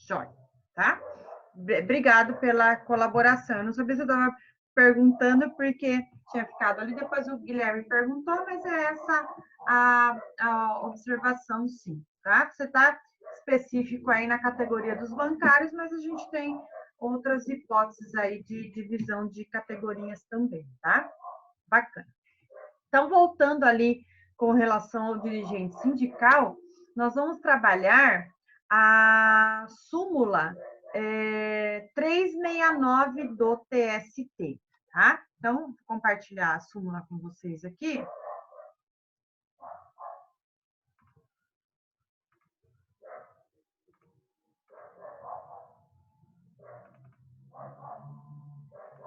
Jóia, tá? Obrigado pela colaboração. Eu não sabia se eu estava perguntando porque tinha ficado ali, depois o Guilherme perguntou, mas é essa a observação, sim, tá? Você está específico aí na categoria dos bancários, mas a gente tem outras hipóteses aí de divisão de categorias também, tá? Bacana. Então, voltando ali com relação ao dirigente sindical, nós vamos trabalhar a súmula 369 do TST, tá? Então, vou compartilhar a súmula com vocês aqui.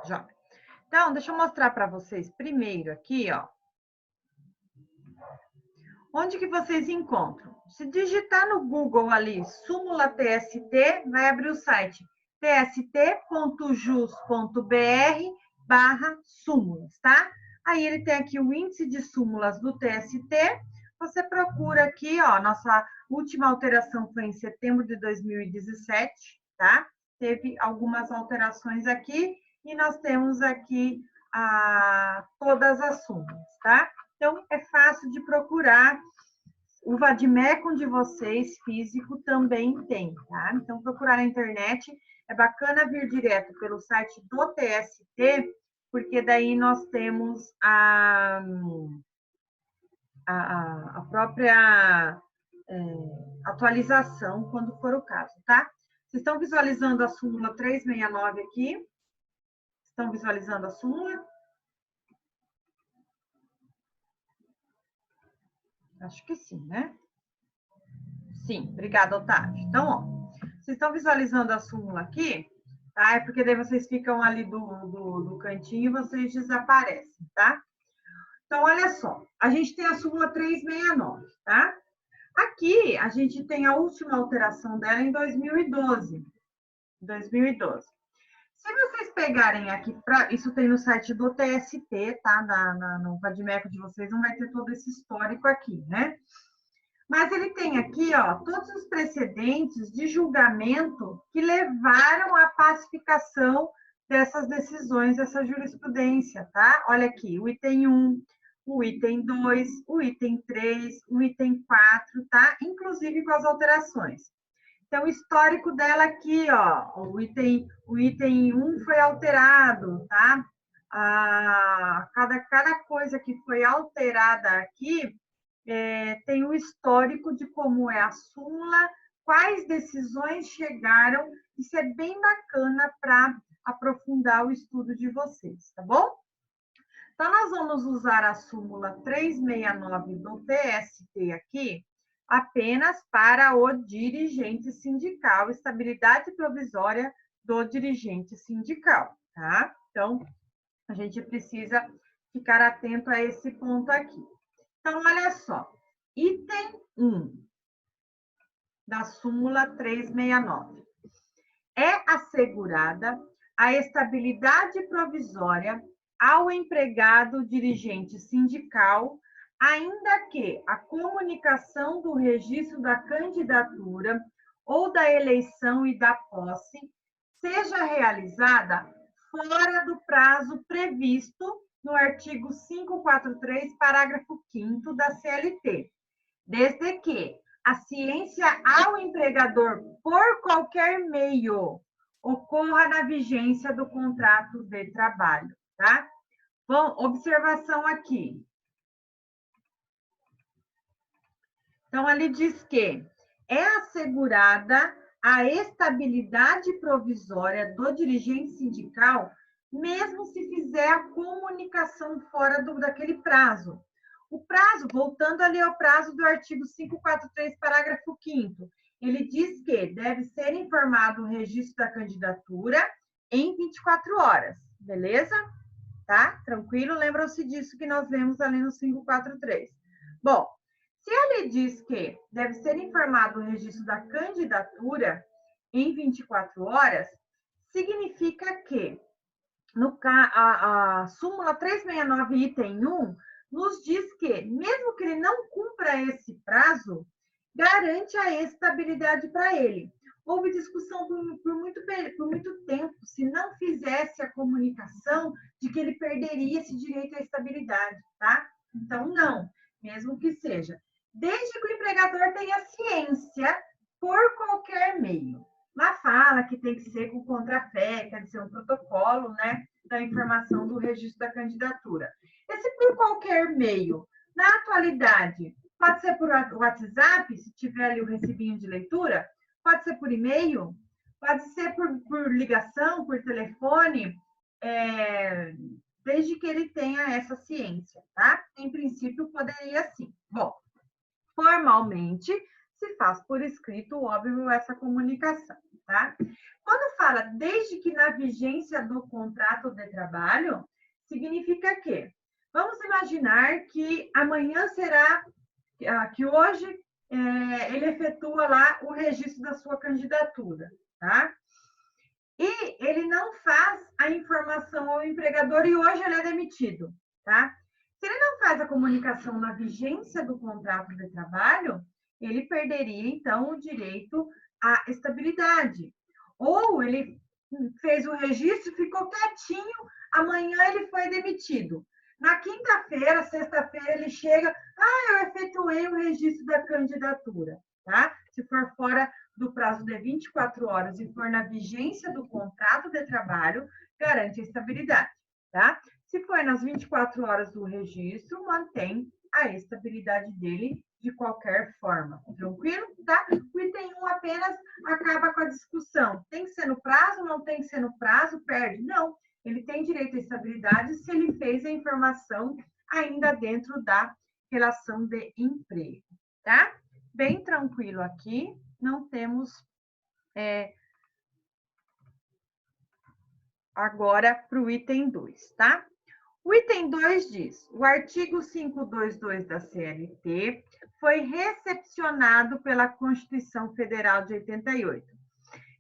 Já. Então, deixa eu mostrar para vocês primeiro aqui, ó. Onde que vocês encontram? Se digitar no Google ali, súmula TST, vai abrir o site tst.jus.br/súmulas, tá? Aí ele tem aqui o índice de súmulas do TST. Você procura aqui, ó, nossa última alteração foi em setembro de 2017, tá? Teve algumas alterações aqui e nós temos aqui todas as súmulas, tá? Então, é fácil de procurar. O Vadmecum de vocês, físico, também tem, tá? Então, procurar na internet. É bacana vir direto pelo site do TST, porque daí nós temos a própria atualização, quando for o caso, tá? Vocês estão visualizando a súmula 369 aqui? Estão visualizando a súmula? Acho que sim, né? Sim, obrigada, Otávio. Então, ó, vocês estão visualizando a súmula aqui, tá? É porque daí vocês ficam ali do cantinho e vocês desaparecem, tá? Então, olha só, a gente tem a súmula 369, tá? Aqui, a gente tem a última alteração dela em 2012. 2012. Se vocês pegarem aqui, isso tem no site do TST, tá? No Vadmecum de vocês, não vai ter todo esse histórico aqui, né? Mas ele tem aqui, ó, todos os precedentes de julgamento que levaram à pacificação dessas decisões, dessa jurisprudência, tá? Olha aqui, o item 1, o item 2, o item 3, o item 4, tá? Inclusive com as alterações. Então, o histórico dela aqui, ó, o item 1 foi alterado, tá? Cada coisa que foi alterada aqui, tem o histórico de como é a súmula, quais decisões chegaram, isso é bem bacana para aprofundar o estudo de vocês, tá bom? Então, nós vamos usar a súmula 369 do TST aqui, apenas para o dirigente sindical, estabilidade provisória do dirigente sindical, tá? Então, a gente precisa ficar atento a esse ponto aqui. Então, olha só, item 1 da súmula 369. É assegurada a estabilidade provisória ao empregado dirigente sindical, ainda que a comunicação do registro da candidatura ou da eleição e da posse seja realizada fora do prazo previsto no artigo 543, parágrafo 5º da CLT, desde que a ciência ao empregador por qualquer meio ocorra na vigência do contrato de trabalho, tá? Bom, observação aqui. Então, ali diz que é assegurada a estabilidade provisória do dirigente sindical, mesmo se fizer a comunicação fora daquele prazo. O prazo, voltando ali ao prazo do artigo 543, parágrafo 5º, ele diz que deve ser informado o registro da candidatura em 24 horas, beleza? Tá? Tranquilo? Lembram-se disso que nós vemos ali no 543. Bom, se ele diz que deve ser informado o registro da candidatura em 24 horas, significa que a súmula 369, item 1, nos diz que, mesmo que ele não cumpra esse prazo, garante a estabilidade para ele. houve discussão por muito tempo se não fizesse a comunicação de que ele perderia esse direito à estabilidade, tá? Então, não, mesmo que seja. Desde que o empregador tenha ciência por qualquer meio. Lá fala que tem que ser com contrafé, quer dizer, um protocolo, né, da informação do registro da candidatura. Esse por qualquer meio, na atualidade, pode ser por WhatsApp, se tiver ali o recibinho de leitura, pode ser por e-mail, pode ser por ligação, por telefone, desde que ele tenha essa ciência, tá? Em princípio, poderia sim. Bom, formalmente, se faz por escrito, óbvio, essa comunicação, tá? Quando fala desde que na vigência do contrato de trabalho, significa que vamos imaginar que amanhã será, que hoje ele efetua lá o registro da sua candidatura, tá? E ele não faz a informação ao empregador e hoje ele é demitido, tá? Se ele não faz a comunicação na vigência do contrato de trabalho, ele perderia, então, o direito à estabilidade. Ou ele fez o registro, ficou quietinho, amanhã ele foi demitido. Na quinta-feira, sexta-feira, ele chega, eu efetuei o registro da candidatura, tá? Se for fora do prazo de 24 horas e for na vigência do contrato de trabalho, garante a estabilidade, tá? Se for nas 24 horas do registro, mantém a estabilidade dele de qualquer forma. Tranquilo? Tá? O item 1 apenas acaba com a discussão. Tem que ser no prazo, não tem que ser no prazo, perde? Não. Ele tem direito à estabilidade se ele fez a informação ainda dentro da relação de emprego, tá? Bem tranquilo aqui, não temos agora para o item 2, tá? O item 2 diz: o artigo 522 da CLT foi recepcionado pela Constituição Federal de 88.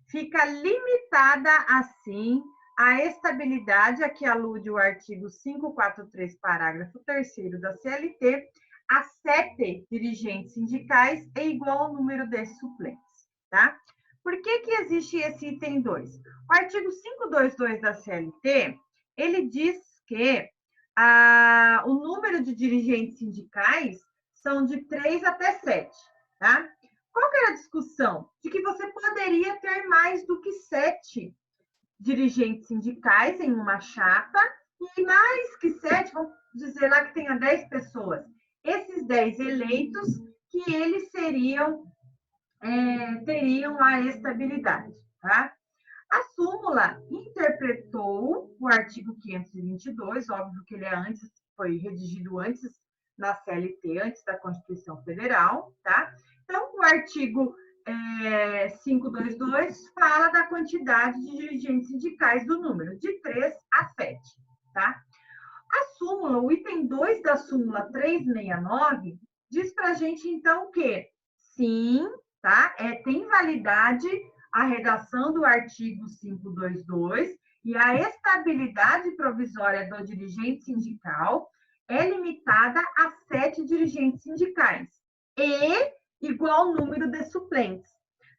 Fica limitada, assim, a estabilidade a que alude o artigo 543, parágrafo 3º da CLT, a 7 dirigentes sindicais é igual ao número de suplentes, tá? Por que existe esse item 2? O artigo 522 da CLT, ele diz que o número de dirigentes sindicais são de 3 até 7, tá? Qual que era a discussão? De que você poderia ter mais do que 7 dirigentes sindicais em uma chapa, e mais que 7, vamos dizer lá que tenha 10 pessoas. Esses 10 eleitos, que eles teriam a estabilidade, tá? A súmula interpretou o artigo 522, óbvio que ele foi redigido antes na CLT, antes da Constituição Federal, tá? Então, o artigo 522 fala da quantidade de dirigentes sindicais do número, de 3 a 7, tá? A súmula, o item 2 da súmula 369, diz para a gente, então, que sim, tá? Tem validade a redação do artigo 522 e a estabilidade provisória do dirigente sindical é limitada a 7 dirigentes sindicais e igual ao número de suplentes.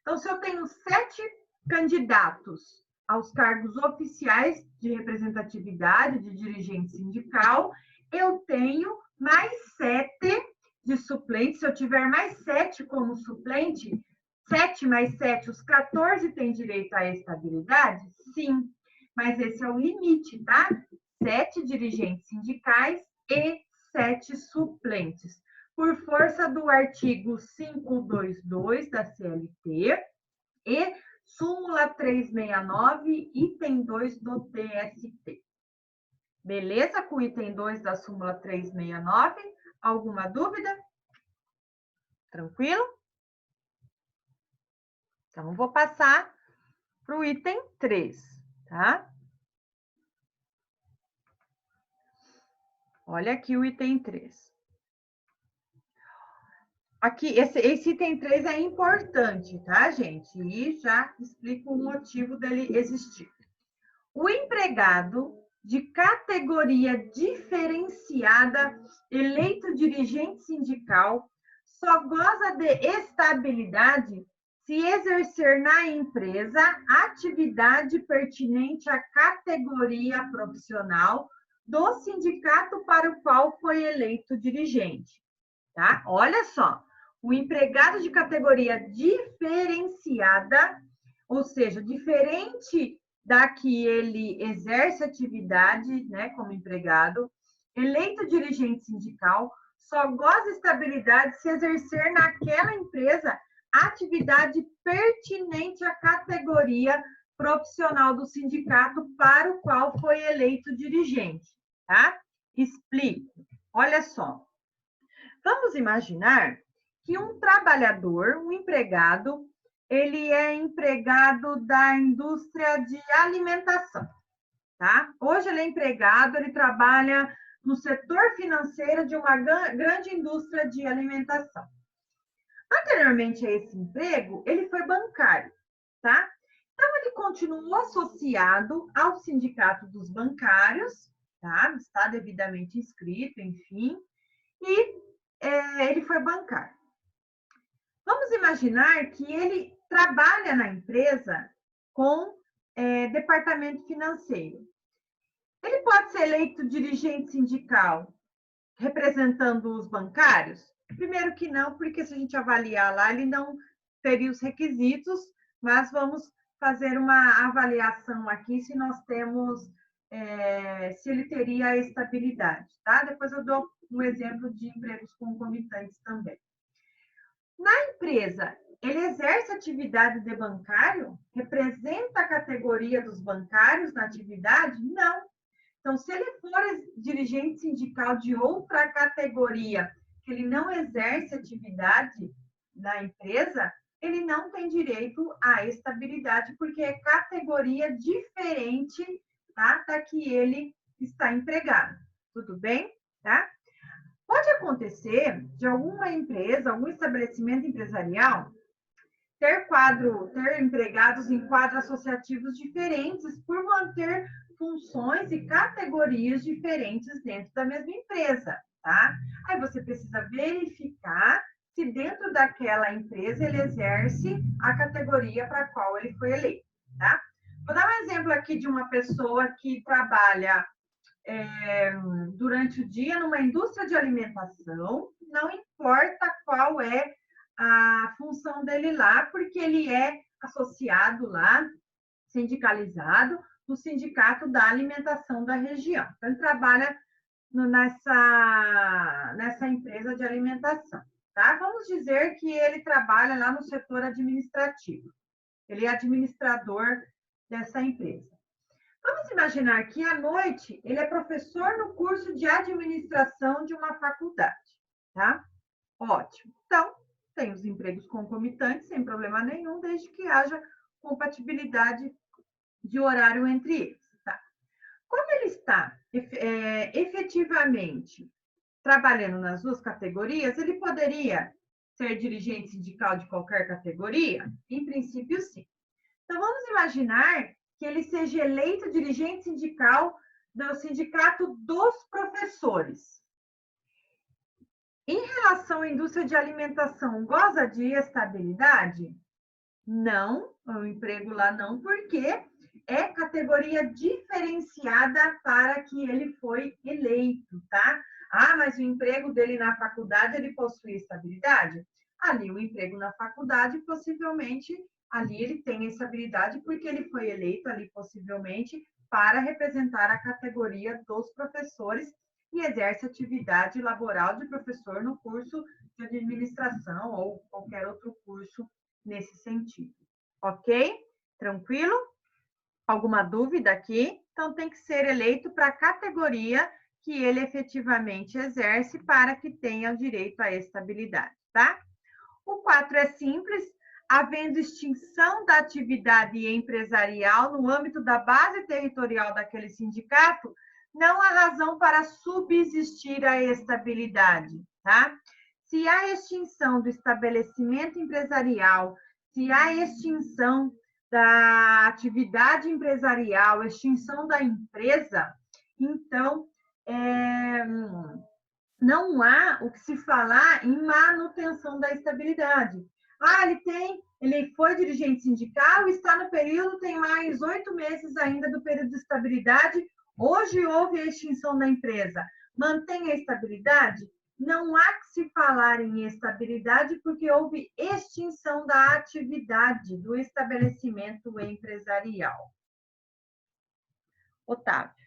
Então, se eu tenho 7 candidatos aos cargos oficiais de representatividade de dirigente sindical, eu tenho mais 7 de suplentes. Se eu tiver mais 7 como suplente, 7 mais 7, os 14 têm direito à estabilidade? Sim, mas esse é o limite, tá? 7 dirigentes sindicais e 7 suplentes. Por força do artigo 522 da CLT e súmula 369, item 2 do TST. Beleza? Com o item 2 da súmula 369, alguma dúvida? Tranquilo? Então, vou passar para o item 3, tá? Olha aqui o item 3. Aqui, esse item 3 é importante, tá, gente? E já explico o motivo dele existir. O empregado de categoria diferenciada, eleito dirigente sindical, só goza de estabilidade se exercer na empresa atividade pertinente à categoria profissional do sindicato para o qual foi eleito dirigente. Tá? Olha só, o empregado de categoria diferenciada, ou seja, diferente da que ele exerce atividade, né, como empregado, eleito dirigente sindical, só goza de estabilidade se exercer naquela empresa atividade pertinente à categoria profissional do sindicato para o qual foi eleito dirigente, tá? Explico. Olha só. Vamos imaginar que um trabalhador, um empregado, ele é empregado da indústria de alimentação, tá? Hoje ele é empregado, ele trabalha no setor financeiro de uma grande indústria de alimentação. Anteriormente a esse emprego, ele foi bancário, tá? Então, ele continuou associado ao sindicato dos bancários, tá? Está devidamente inscrito, enfim, e ele foi bancário. Vamos imaginar que ele trabalha na empresa com departamento financeiro. Ele pode ser eleito dirigente sindical representando os bancários? Primeiro que não, porque se a gente avaliar lá, ele não teria os requisitos, mas vamos fazer uma avaliação aqui se nós temos, se ele teria a estabilidade, tá? Depois eu dou um exemplo de empregos concomitantes também. Na empresa, ele exerce atividade de bancário? Representa a categoria dos bancários na atividade? Não. Então, se ele for dirigente sindical de outra categoria, que ele não exerce atividade na empresa, ele não tem direito à estabilidade, porque é categoria diferente, tá, da que ele está empregado. Tudo bem? Tá? Pode acontecer de alguma empresa, algum estabelecimento empresarial, ter empregados em quadros associativos diferentes por manter funções e categorias diferentes dentro da mesma empresa, tá? Aí você precisa verificar se dentro daquela empresa ele exerce a categoria para a qual ele foi eleito, tá? Vou dar um exemplo aqui de uma pessoa que trabalha durante o dia numa indústria de alimentação, não importa qual é a função dele lá, porque ele é associado lá, sindicalizado, no sindicato da alimentação da região. Então, ele trabalha nessa empresa de alimentação. Tá? Vamos dizer que ele trabalha lá no setor administrativo. Ele é administrador dessa empresa. Vamos imaginar que à noite ele é professor no curso de administração de uma faculdade, tá? Ótimo. Então, tem os empregos concomitantes, sem problema nenhum, desde que haja compatibilidade de horário entre eles, tá? Como ele está efetivamente trabalhando nas duas categorias, ele poderia ser dirigente sindical de qualquer categoria? Em princípio, sim. Então, vamos imaginar que ele seja eleito dirigente sindical do sindicato dos professores. Em relação à indústria de alimentação, goza de estabilidade? Não, o emprego lá não, porque é categoria diferenciada para que ele foi eleito, tá? Ah, mas o emprego dele na faculdade, ele possui estabilidade? Ali, o emprego na faculdade, possivelmente, ali ele tem estabilidade porque ele foi eleito ali, possivelmente, para representar a categoria dos professores e exerce atividade laboral de professor no curso de administração ou qualquer outro curso nesse sentido. Ok? Tranquilo? Alguma dúvida aqui? Então, tem que ser eleito para a categoria que ele efetivamente exerce para que tenha o direito à estabilidade, tá? O 4 é simples, havendo extinção da atividade empresarial no âmbito da base territorial daquele sindicato, não há razão para subsistir a estabilidade, tá? Se há extinção do estabelecimento empresarial, se há extinção da atividade empresarial, extinção da empresa, então, não há o que se falar em manutenção da estabilidade. Ah, ele tem Ele foi dirigente sindical, está no período, tem mais 8 meses ainda do período de estabilidade. Hoje houve a extinção da empresa. Mantém a estabilidade? Não há que se falar em estabilidade, porque houve extinção da atividade do estabelecimento empresarial. Otávio.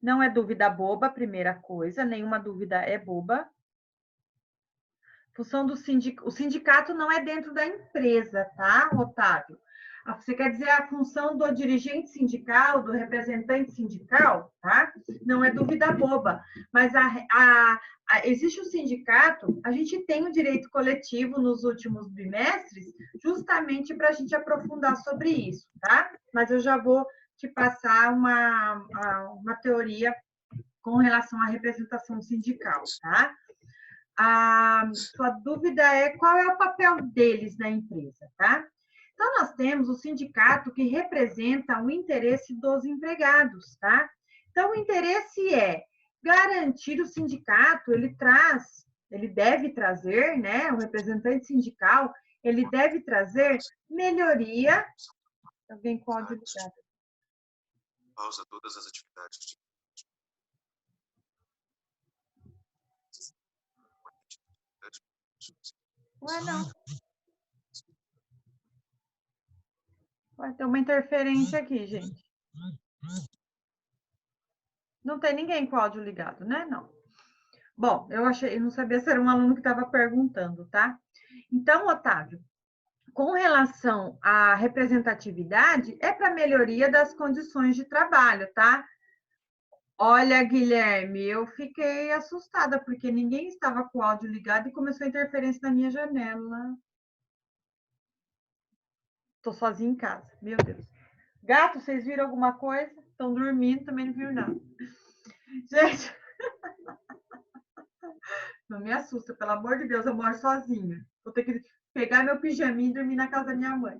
Não é dúvida boba, primeira coisa, nenhuma dúvida é boba. Função do sindicato, o sindicato não é dentro da empresa, tá, Otávio? Você quer dizer a função do dirigente sindical, do representante sindical, tá? Não é dúvida boba. Mas existe o sindicato, a gente tem o direito coletivo nos últimos bimestres, justamente para a gente aprofundar sobre isso, tá? Mas eu já vou te passar uma teoria com relação à representação sindical, tá? A sua dúvida é qual é o papel deles na empresa, tá? Então, nós temos o sindicato que representa o interesse dos empregados, tá? Então, o interesse é garantir o sindicato, ele deve trazer, né? O representante sindical, ele deve trazer melhoria. Alguém pode ligar. Pausa todas as atividades. Ué, não. Vai ter uma interferência aqui, gente. Não tem ninguém com o áudio ligado, né? Não. Bom, eu não sabia se era um aluno que estava perguntando, tá? Então, Otávio, com relação à representatividade, é para melhoria das condições de trabalho, tá? Olha, Guilherme, eu fiquei assustada, porque ninguém estava com o áudio ligado e começou a interferência na minha janela. Estou sozinha em casa, meu Deus. Gato, vocês viram alguma coisa? Estão dormindo, também não viram nada. Gente, não me assusta, pelo amor de Deus, eu moro sozinha. Vou ter que pegar meu pijaminha e dormir na casa da minha mãe.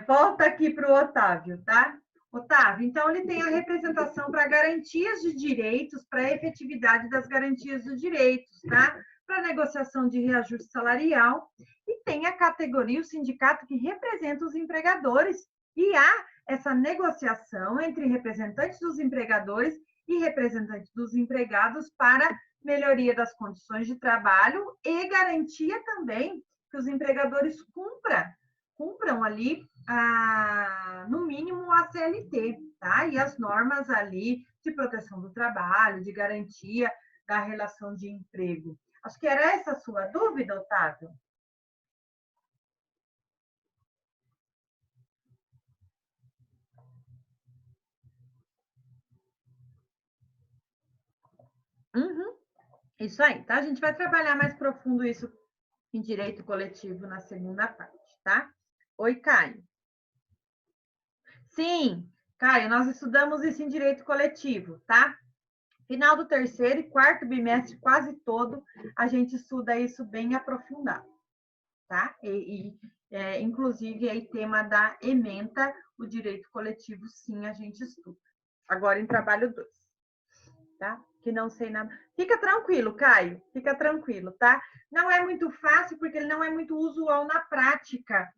Volta aqui para o Otávio, tá? Otávio, então ele tem a representação para garantias de direitos, para a efetividade das garantias de direitos, tá? Para negociação de reajuste salarial, e tem a categoria, o sindicato que representa os empregadores, e há essa negociação entre representantes dos empregadores e representantes dos empregados para melhoria das condições de trabalho e garantia também que os empregadores cumpram ali, no mínimo, a CLT, tá? E as normas ali de proteção do trabalho, de garantia da relação de emprego. Acho que era essa a sua dúvida, Otávio? Uhum. Isso aí, tá? A gente vai trabalhar mais profundo isso em direito coletivo na segunda parte, tá? Oi, Caio. Sim, Caio, nós estudamos isso em direito coletivo, tá? Final do terceiro e quarto bimestre, quase todo, a gente estuda isso bem aprofundado, tá? Inclusive, aí, tema da ementa, o direito coletivo, sim, a gente estuda. Agora, em trabalho 2, tá? Que não sei nada. Fica tranquilo, Caio, fica tranquilo, tá? Não é muito fácil, porque ele não é muito usual na prática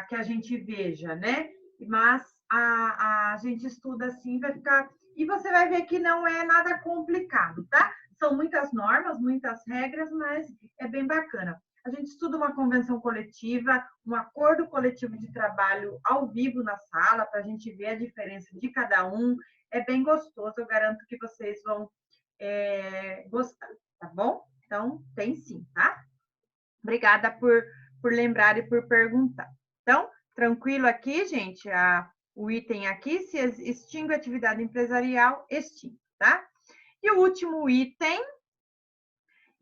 que a gente veja, né? Mas a gente estuda assim, vai ficar... E você vai ver que não é nada complicado, tá? São muitas normas, muitas regras, mas é bem bacana. A gente estuda uma convenção coletiva, um acordo coletivo de trabalho ao vivo na sala, para a gente ver a diferença de cada um. É bem gostoso, eu garanto que vocês vão gostar, tá bom? Então, tem sim, tá? Obrigada por lembrar e por perguntar. Então, tranquilo aqui, gente, o item aqui, se extingue a atividade empresarial, extingue, tá? E o último item,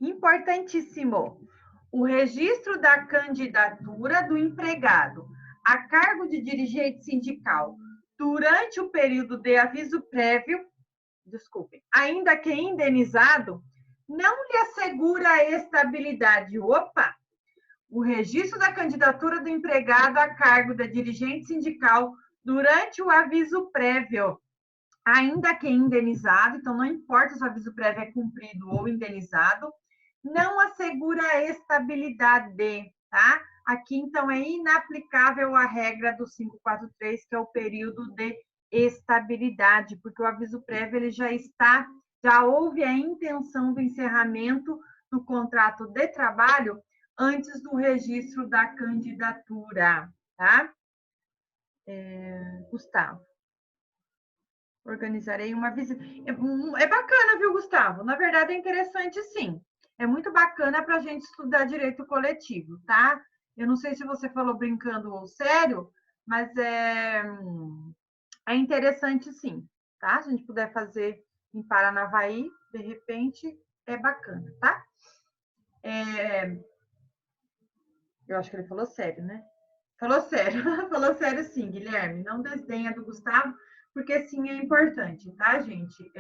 importantíssimo, o registro da candidatura do empregado a cargo de dirigente sindical durante o período de aviso prévio, desculpem, ainda que indenizado, não lhe assegura a estabilidade. Opa! O registro da candidatura do empregado a cargo da dirigente sindical durante o aviso prévio, ainda que indenizado, então não importa se o aviso prévio é cumprido ou indenizado, não assegura a estabilidade. tá? Aqui, então, é inaplicável a regra do 543, que é o período de estabilidade, porque o aviso prévio ele já houve a intenção do encerramento do contrato de trabalho antes do registro da candidatura, tá? Gustavo. Organizarei uma visita. É bacana, viu, Gustavo? Na verdade, é interessante, sim. É muito bacana para a gente estudar direito coletivo, tá? Eu não sei se você falou brincando ou sério, mas é interessante, sim, tá? Se a gente puder fazer em Paranavaí, de repente, é bacana, tá? Eu acho que ele falou sério, né? Falou sério, falou sério sim, Guilherme. Não desdenha do Gustavo, porque sim é importante, tá, gente?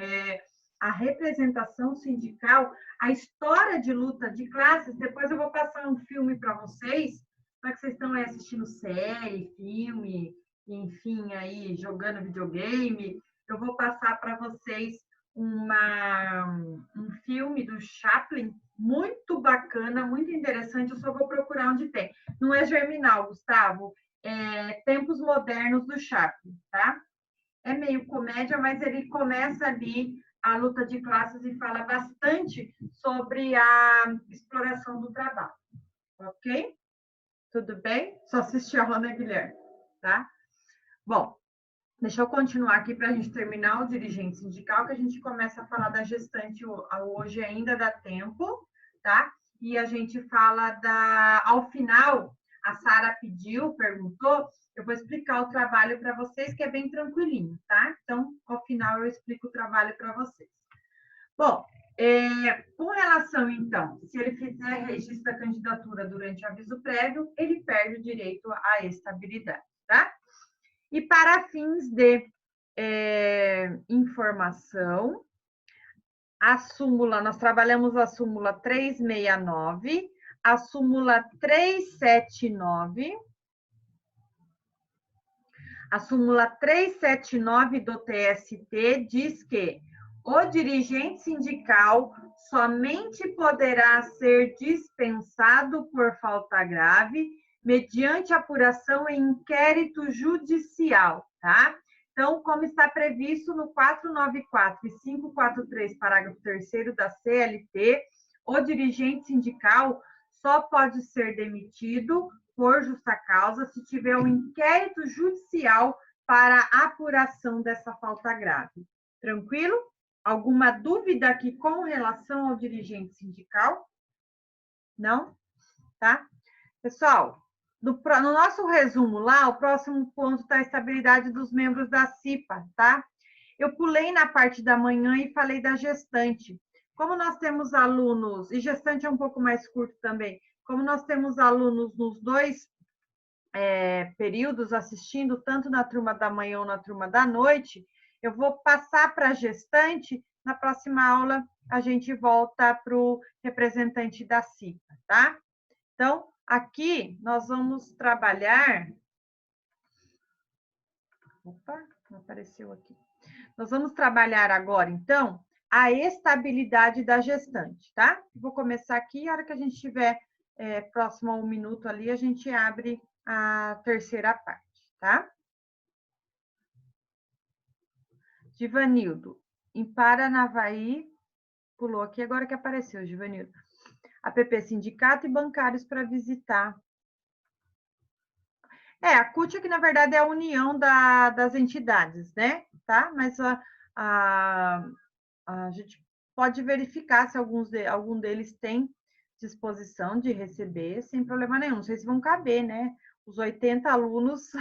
A representação sindical, a história de luta de classes, depois eu vou passar um filme para vocês, para que vocês estão aí assistindo série, filme, enfim, aí jogando videogame. Eu vou passar para vocês um filme do Chaplin, muito bacana, muito interessante. Eu só vou procurar onde tem. Não é Germinal, Gustavo, é Tempos Modernos do Chaplin, tá? É meio comédia, mas ele começa ali a luta de classes e fala bastante sobre a exploração do trabalho, ok? Tudo bem? Só assistir a Ana Guilherme, tá? Bom, deixa eu continuar aqui para a gente terminar o dirigente sindical, que a gente começa a falar da gestante hoje, ainda dá tempo, tá? E a gente fala ao final, a Sara pediu, perguntou, eu vou explicar o trabalho para vocês, que é bem tranquilinho, tá? Então, ao final, eu explico o trabalho para vocês. Bom, com relação, então, se ele fizer registro da candidatura durante o aviso prévio, ele perde o direito à estabilidade, tá? E para fins de informação, a súmula, nós trabalhamos a súmula 369, a súmula 379, a súmula 379 do TST diz que o dirigente sindical somente poderá ser dispensado por falta grave mediante apuração em inquérito judicial, tá? Então, como está previsto no 494 e 543, parágrafo 3º da CLT, o dirigente sindical só pode ser demitido por justa causa se tiver um inquérito judicial para apuração dessa falta grave. Tranquilo? Alguma dúvida aqui com relação ao dirigente sindical? Não? Tá? Pessoal, no nosso resumo lá, o próximo ponto está a estabilidade dos membros da CIPA, tá? Eu pulei na parte da manhã e falei da gestante. Como nós temos alunos, e gestante é um pouco mais curto também, como nós temos alunos nos dois períodos assistindo, tanto na turma da manhã ou na turma da noite, eu vou passar para a gestante, na próxima aula a gente volta para o representante da CIPA, tá? Então, aqui nós vamos trabalhar... Opa, não apareceu aqui. Nós vamos trabalhar agora, então, a estabilidade da gestante, tá? Vou começar aqui, a hora que a gente estiver próximo a 1 minuto ali, a gente abre a terceira parte, tá? Givanildo, em Paranavaí, pulou aqui, agora que apareceu, Givanildo. APP Sindicato e bancários para visitar. A CUT, que na verdade é a união das entidades, né? Tá? Mas a gente pode verificar se algum deles tem disposição de receber sem problema nenhum. Não sei se vão caber, né? Os 80 alunos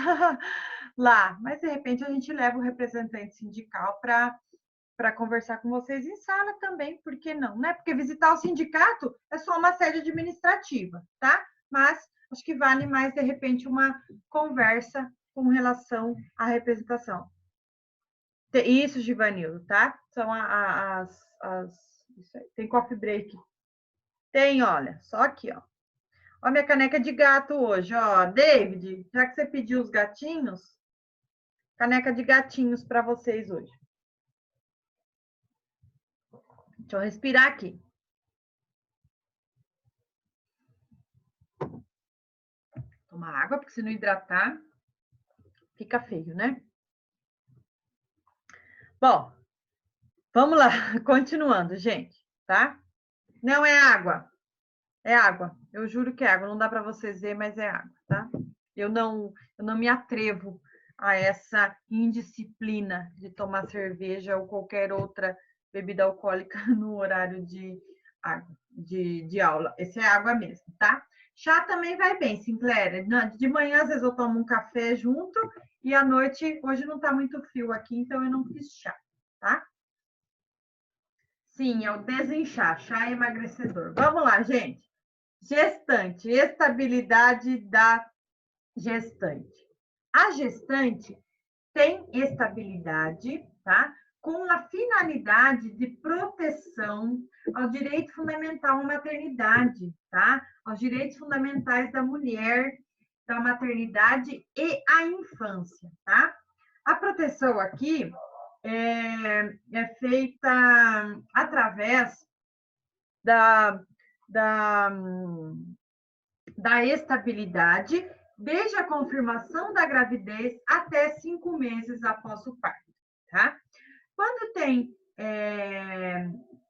lá, mas de repente a gente leva o representante sindical para conversar com vocês em sala também, por que não, né? Porque visitar o sindicato é só uma sede administrativa, tá? Mas acho que vale mais, de repente, uma conversa com relação à representação. Isso, Givanildo, tá? São isso aí. Tem coffee break. Tem, olha, só aqui, ó. Ó, minha caneca de gato hoje, ó. David, já que você pediu os gatinhos, caneca de gatinhos para vocês hoje. Deixa eu respirar aqui. tomar água, porque se não hidratar, fica feio, né? Bom, vamos lá, continuando, gente, tá? Não é água, é água. Eu juro que é água, não dá para vocês verem, mas é água, tá? Eu não me atrevo a essa indisciplina de tomar cerveja ou qualquer outra bebida alcoólica no horário de água, de aula. Esse é água mesmo, tá? Chá também vai bem, Sinclair. De manhã, às vezes, eu tomo um café junto e à noite, hoje não tá muito frio aqui, então eu não fiz chá, tá? Sim, é o desinchar, chá emagrecedor. Vamos lá, gente. Gestante, estabilidade da gestante. A gestante tem estabilidade, tá? Com a finalidade de proteção ao direito fundamental à maternidade, tá? Aos direitos fundamentais da mulher, da maternidade e à infância, tá? A proteção aqui é feita através da, da, da estabilidade desde a confirmação da gravidez até 5 meses após o parto, tá?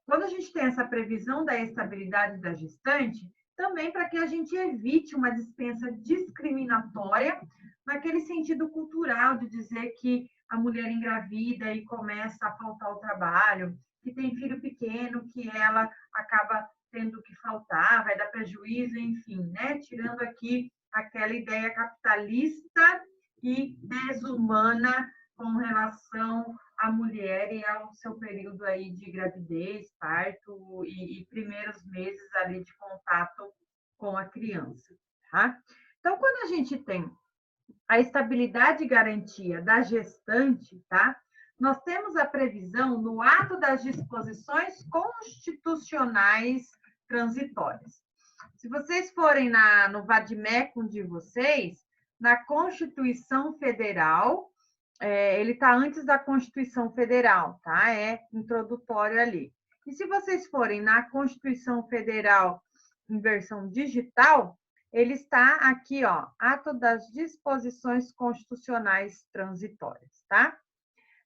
Quando a gente tem essa previsão da estabilidade da gestante, também para que a gente evite uma dispensa discriminatória, naquele sentido cultural de dizer que a mulher engravida e começa a faltar ao trabalho, que tem filho pequeno, que ela acaba tendo que faltar, vai dar prejuízo, enfim, né? Tirando aqui aquela ideia capitalista e desumana com relação à mulher e ao seu período aí de gravidez, parto e primeiros meses ali de contato com a criança, tá? Então, quando a gente tem a estabilidade e garantia da gestante, tá? Nós temos a previsão no ato das disposições constitucionais transitórias. Se vocês forem no Vadmecum de vocês, na Constituição Federal, ele está antes da Constituição Federal, tá? É introdutório ali. E se vocês forem na Constituição Federal em versão digital, ele está aqui, ó, ato das disposições constitucionais transitórias, tá?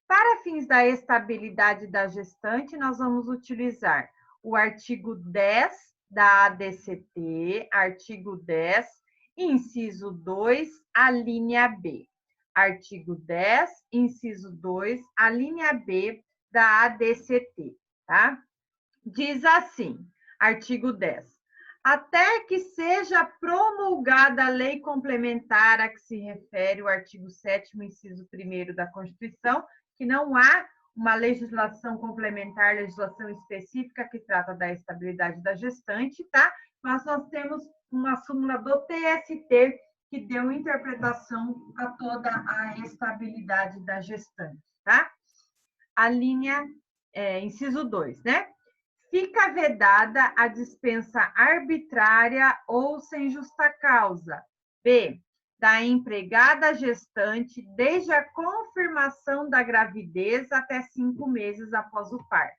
Para fins da estabilidade da gestante, nós vamos utilizar o artigo 10 da ADCT, artigo 10, inciso 2, a linha B. Artigo 10, inciso 2, a linha B da ADCT, tá? Diz assim, artigo 10. Até que seja promulgada a lei complementar a que se refere o artigo 7º, inciso 1º da Constituição, que não há uma legislação complementar, legislação específica que trata da estabilidade da gestante, tá? Mas nós temos uma súmula do TST que deu interpretação a toda a estabilidade da gestante, tá? A linha, inciso 2, né? Fica vedada a dispensa arbitrária ou sem justa causa. B. Da empregada gestante desde a confirmação da gravidez até 5 meses após o parto.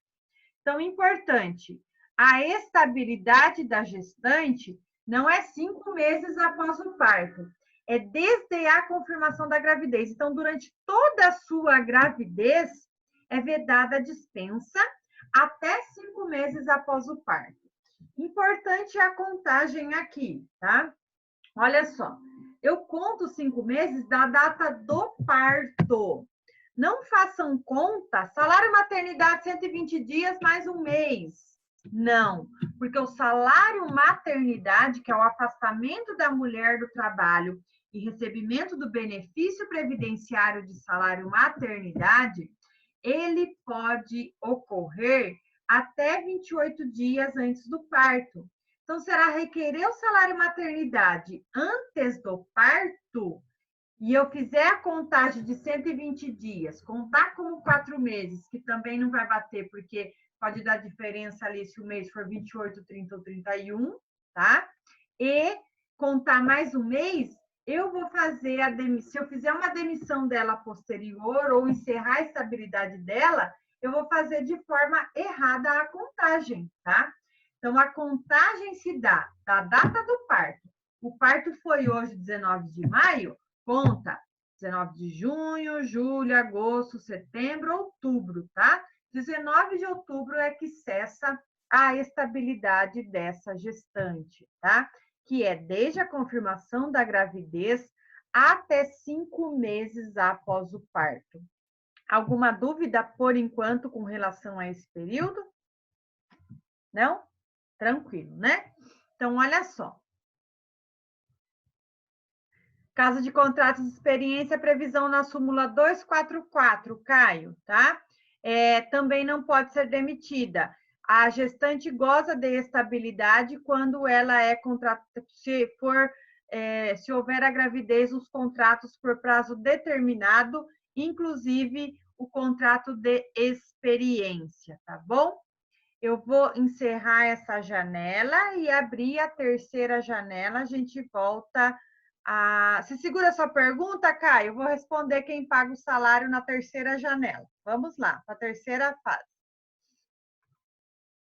Então, importante, a estabilidade da gestante não é 5 meses após o parto, é desde a confirmação da gravidez. Então, durante toda a sua gravidez, é vedada a dispensa até 5 meses após o parto. Importante a contagem aqui, tá? Olha só, eu conto 5 meses da data do parto. Não façam conta, salário maternidade 120 dias mais um mês. Não, porque o salário maternidade, que é o afastamento da mulher do trabalho e recebimento do benefício previdenciário de salário maternidade, ele pode ocorrer até 28 dias antes do parto. Então, será requerer o salário maternidade antes do parto, e eu fizer a contagem de 120 dias, contar como 4 meses, que também não vai bater, porque pode dar diferença ali se o mês for 28, 30 ou 31, tá? E contar mais um mês, eu vou fazer a demissão. Se eu fizer uma demissão dela posterior ou encerrar a estabilidade dela, eu vou fazer de forma errada a contagem, tá? Então, a contagem se dá da data do parto O parto foi hoje, 19 de maio, conta 19 de junho, julho, agosto, setembro, outubro, tá? 19 de outubro é que cessa a estabilidade dessa gestante, tá? Que é desde a confirmação da gravidez até 5 meses após o parto. Alguma dúvida, por enquanto, com relação a esse período? Não? Tranquilo, né? Então, olha só. Caso de contrato de experiência, previsão na súmula 244, Caio, tá? Também não pode ser demitida. A gestante goza de estabilidade quando ela é contratada, se houver a gravidez, os contratos por prazo determinado, inclusive o contrato de experiência, tá bom? Eu vou encerrar essa janela e abrir a terceira janela. A gente volta a. Você segura a sua pergunta, Caio? Eu vou responder quem paga o salário na terceira janela. Vamos lá, para a terceira fase.